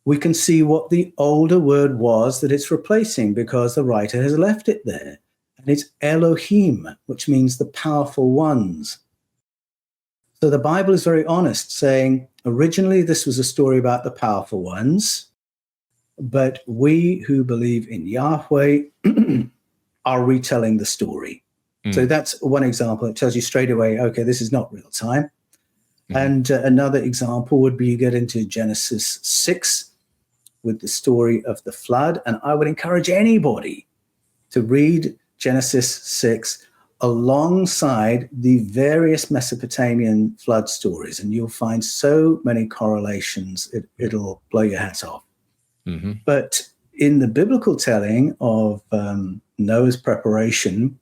we can see what the older word was that it's replacing, because the writer has left it there. And it's Elohim, which means the powerful ones. So the Bible is very honest, saying originally this was a story about the powerful ones, but we who believe in Yahweh are retelling the story. So that's one example. It tells you straight away, okay, this is not real time. And another example would be you get into Genesis 6 with the story of the flood. And I would encourage anybody to read Genesis 6 alongside the various Mesopotamian flood stories. And you'll find so many correlations, it'll blow your hat off. But in the biblical telling of Noah's preparation,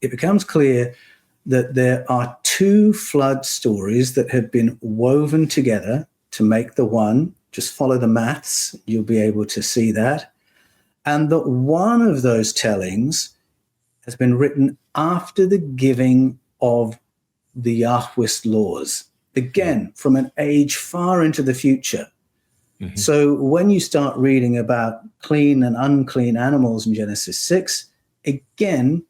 it becomes clear that there are two flood stories that have been woven together to make the one. Just follow the maths, you'll be able to see that. And that one of those tellings has been written after the giving of the Yahweh's laws, again, from an age far into the future. So when you start reading about clean and unclean animals in Genesis 6, again,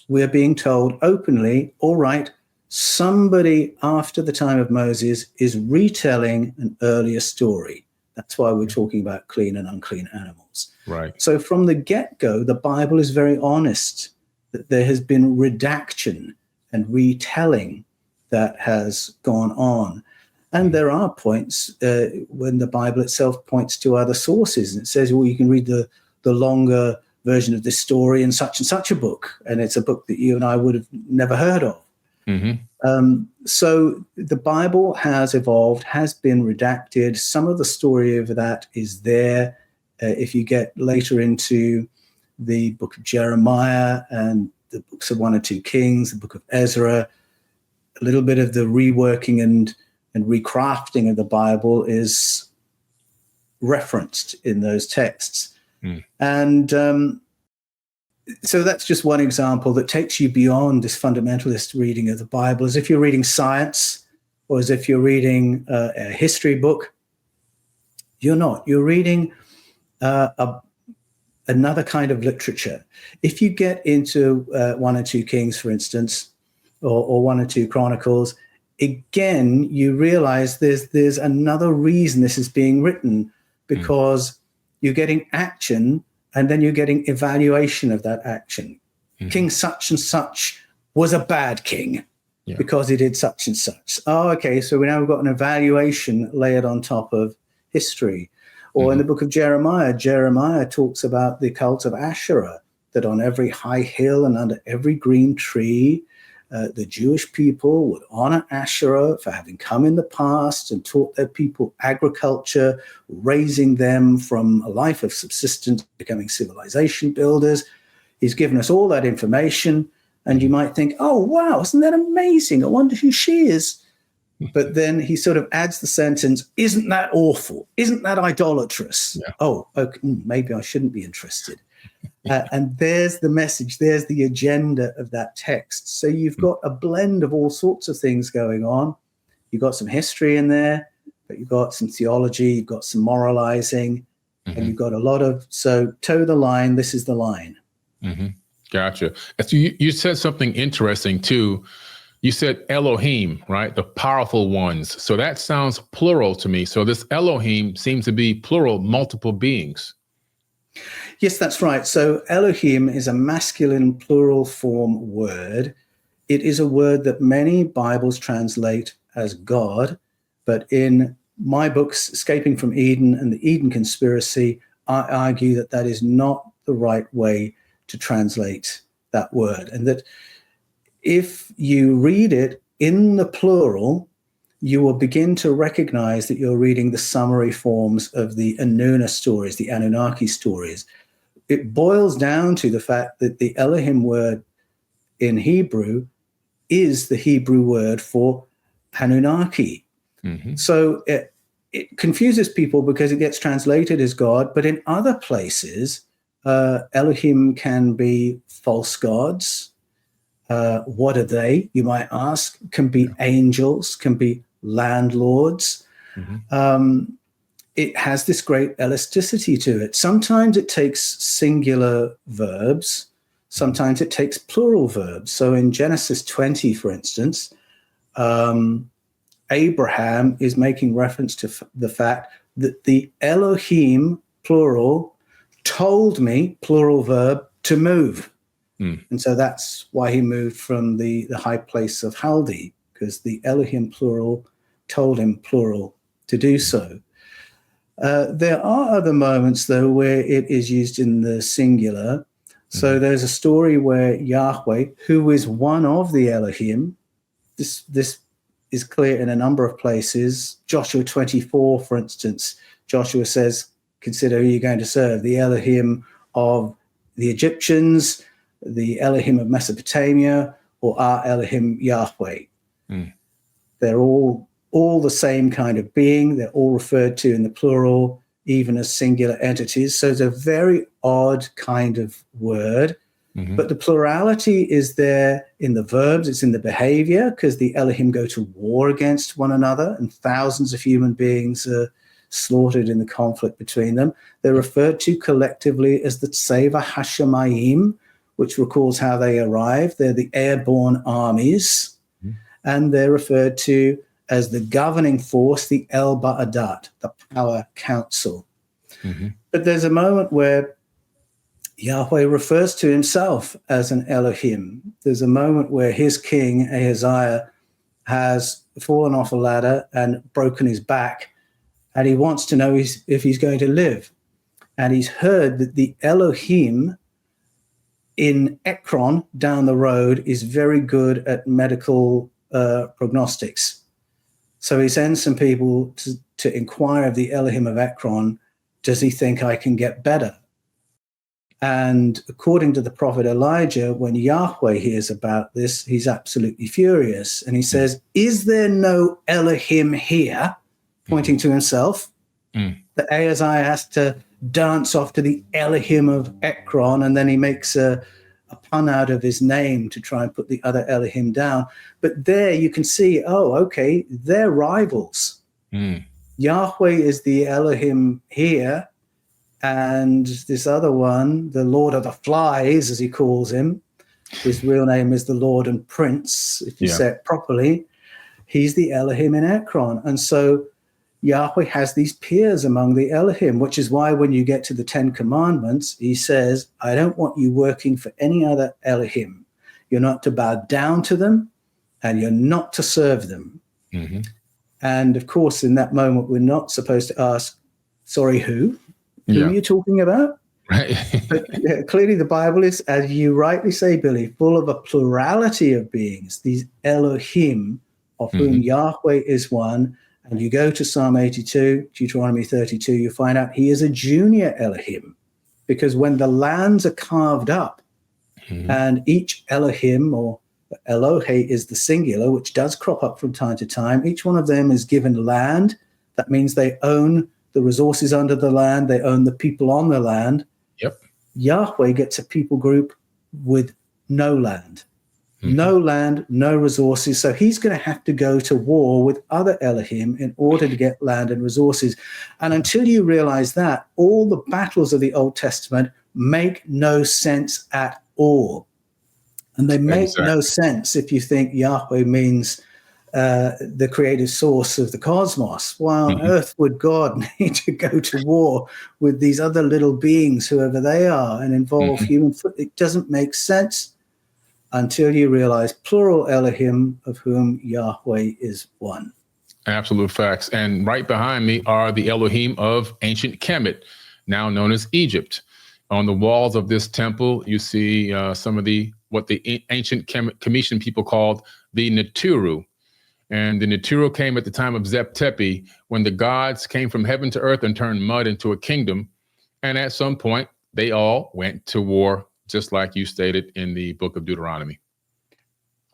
we're being told openly, all right, somebody after the time of Moses is retelling an earlier story. That's why we're talking about clean and unclean animals. Right. So from the get-go, the Bible is very honest that there has been redaction and retelling that has gone on. And there are points when the Bible itself points to other sources. And it says, well, you can read the longer version of this story in such and such a book. And it's a book that you and I would have never heard of. So the Bible has evolved, has been redacted. Some of the story of that is there. If you get later into the book of Jeremiah and the books of 1 or 2 Kings, the book of Ezra, a little bit of the reworking and recrafting of the Bible is referenced in those texts. And so that's just one example that takes you beyond this fundamentalist reading of the Bible, as if you're reading science or as if you're reading a history book. You're not. You're reading another kind of literature. If you get into 1 or 2 Kings, for instance, or 1 or 2 Chronicles, again, you realize there's another reason this is being written, because you're getting action and then you're getting evaluation of that action. King such and such was a bad king because he did such and such. Oh, okay, so now we've got an evaluation layered on top of history. Or in the book of Jeremiah, Jeremiah talks about the cult of Asherah, that on every high hill and under every green tree, the Jewish people would honor Asherah for having come in the past and taught their people agriculture, raising them from a life of subsistence, becoming civilization builders. He's given us all that information. And you might think, oh, wow, isn't that amazing? I wonder who she is. But then he sort of adds the sentence, isn't that awful? Isn't that idolatrous? Oh, okay, maybe I shouldn't be interested. And there's the message, there's the agenda of that text. So you've got a blend of all sorts of things going on. You've got some history in there, but you've got some theology, you've got some moralizing, and you've got a lot of, so toe the line, this is the line. Gotcha. So you said something interesting too. You said Elohim, right? The powerful ones. So that sounds plural to me. So this Elohim seems to be plural, multiple beings. Yes, that's right. So Elohim is a masculine plural form word. It is a word that many Bibles translate as God, but in my books, Escaping from Eden and the Eden Conspiracy, I argue that that is not the right way to translate that word, and that if you read it in the plural, you will begin to recognize that you're reading the summary forms of the Anuna stories, the Anunnaki stories. It boils down to the fact that the Elohim word in Hebrew is the Hebrew word for Anunnaki. So it confuses people because it gets translated as God, but in other places, Elohim can be false gods. What are they, you might ask? Can be angels, can be landlords. it has this great elasticity to it. Sometimes it takes singular verbs, sometimes it takes plural verbs. So in Genesis 20, for instance, Abraham is making reference to the fact that the Elohim, plural, told me, plural verb, to move. And so that's why he moved from the high place of Haldi, because the Elohim, plural, told him, plural, to do so. There are other moments, though, where it is used in the singular. So there's a story where Yahweh, who is one of the Elohim, this is clear in a number of places. Joshua 24, for instance, Joshua says, consider who you're going to serve, the Elohim of the Egyptians, the Elohim of Mesopotamia, or our Elohim Yahweh. They're all the same kind of being. They're all referred to in the plural, even as singular entities. So it's a very odd kind of word. But the plurality is there in the verbs, it's in the behavior, because the Elohim go to war against one another, and thousands of human beings are slaughtered in the conflict between them. They're referred to collectively as the Tseva Hashemayim, which recalls how they arrived. They're the airborne armies, and they're referred to as the governing force, the El Ba'adat, the power council. But there's a moment where Yahweh refers to himself as an Elohim. There's a moment where his king, Ahaziah, has fallen off a ladder and broken his back, and he wants to know if he's going to live. And he's heard that the Elohim in Ekron down the road is very good at medical prognostics. So he sends some people to inquire of the Elohim of Ekron, does he think I can get better? And according to the prophet Elijah, when Yahweh hears about this, he's absolutely furious. And he says, is there no Elohim here? Pointing to himself. That Ahaziah has to dance off to the Elohim of Ekron, and then he makes a pun out of his name to try and put the other Elohim down. But there you can see, okay, they're rivals. Yahweh is the Elohim here, and this other one, the Lord of the Flies, as he calls him, his real name is the Lord and Prince, if you say it properly, he's the Elohim in Ekron. And so Yahweh has these peers among the Elohim, which is why when you get to the 10 Commandments, he says, I don't want you working for any other Elohim. You're not to bow down to them, and you're not to serve them. And of course, in that moment, we're not supposed to ask, sorry, who? Who are you talking about? Right. But clearly the Bible is, as you rightly say, Billy, full of a plurality of beings, these Elohim, of whom Yahweh is one. And you go to Psalm 82, Deuteronomy 32, you find out he is a junior Elohim, because when the lands are carved up and each Elohim, or Elohe is the singular, which does crop up from time to time, each one of them is given land. That means they own the resources under the land, they own the people on the land. Yahweh gets a people group with no land. No land, no resources. So he's going to have to go to war with other Elohim in order to get land and resources. And until you realize that, all the battles of the Old Testament make no sense at all. And they make no sense if you think Yahweh means the creative source of the cosmos. Why on earth would God need to go to war with these other little beings, whoever they are, and involve human? It doesn't make sense until you realize plural Elohim, of whom Yahweh is one. Absolute facts. And right behind me are the Elohim of ancient Kemet, now known as Egypt. On the walls of this temple, you see some of what the ancient Commission people called the Naturu. And the Naturu came at the time of Zep Tepi, when the gods came from heaven to earth and turned mud into a kingdom. And at some point, they all went to war, just like you stated in the book of Deuteronomy.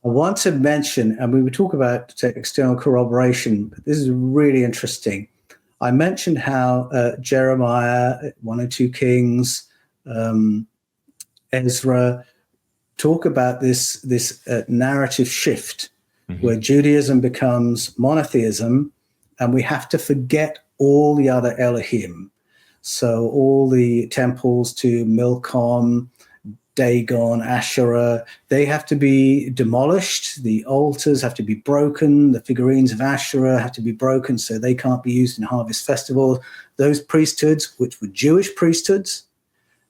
I want to mention, and we would talk about external corroboration, but this is really interesting. I mentioned how Jeremiah, 1 and 2 Kings, Ezra talk about this narrative shift where Judaism becomes monotheism, and we have to forget all the other Elohim. So all the temples to Milcom, Dagon, Asherah, they have to be demolished. The altars have to be broken. The figurines of Asherah have to be broken so they can't be used in harvest festivals. Those priesthoods, which were Jewish priesthoods,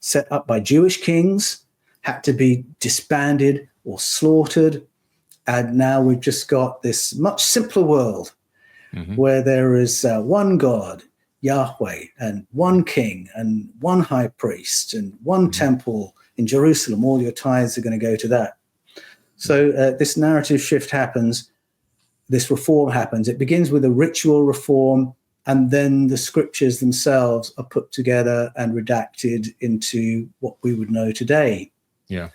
set up by Jewish kings, had to be disbanded or slaughtered. And now we've just got this much simpler world where there is one God, Yahweh, and one king and one high priest and one temple in Jerusalem. All your tithes are going to go to that. So this narrative shift happens. This reform happens. It begins with a ritual reform, and then the scriptures themselves are put together and redacted into what we would know today. Yeah.